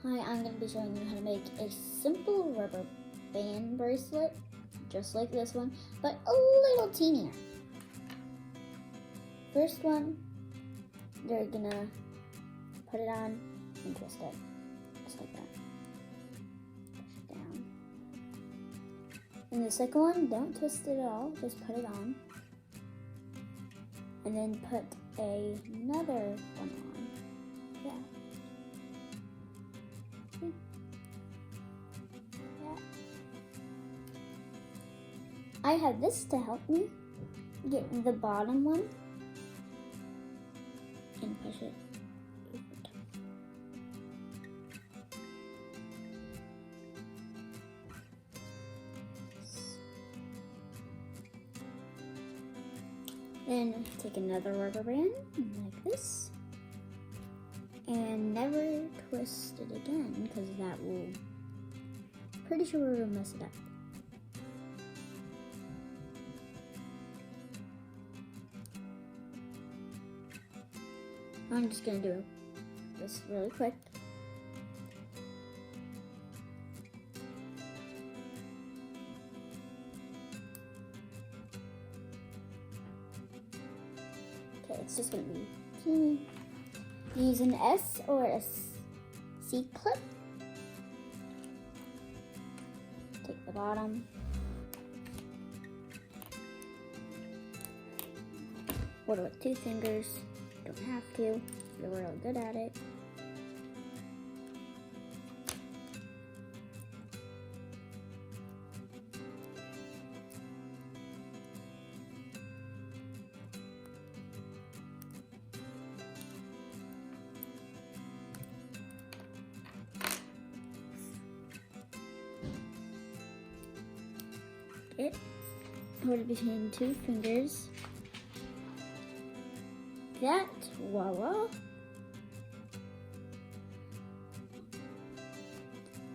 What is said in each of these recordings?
Hi, I'm going to be showing you how to make a simple rubber band bracelet, just like this one, but a little teenier. First one, you're going to put it on and twist it, just like that. Push it down. And the second one, don't twist it at all, just put it on. And then put another one on. Yeah. I have this to help me get the bottom one and push it over top. Then take another rubber band like this and never twist it again because that will, pretty sure we'll mess it up. I'm just gonna do this really quick. Okay, it's just gonna be teeny. Use an S or a C clip. Take the bottom. Hold it with 2 fingers. Don't have to. You're really good at it. Hold it between 2 fingers. That, voila.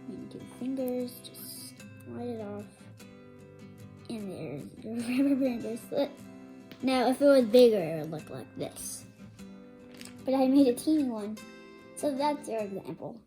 And 2 fingers, just slide it off. And there's your rubber band bracelet. Now, if it was bigger, it would look like this. But I made a teeny one, so that's your example.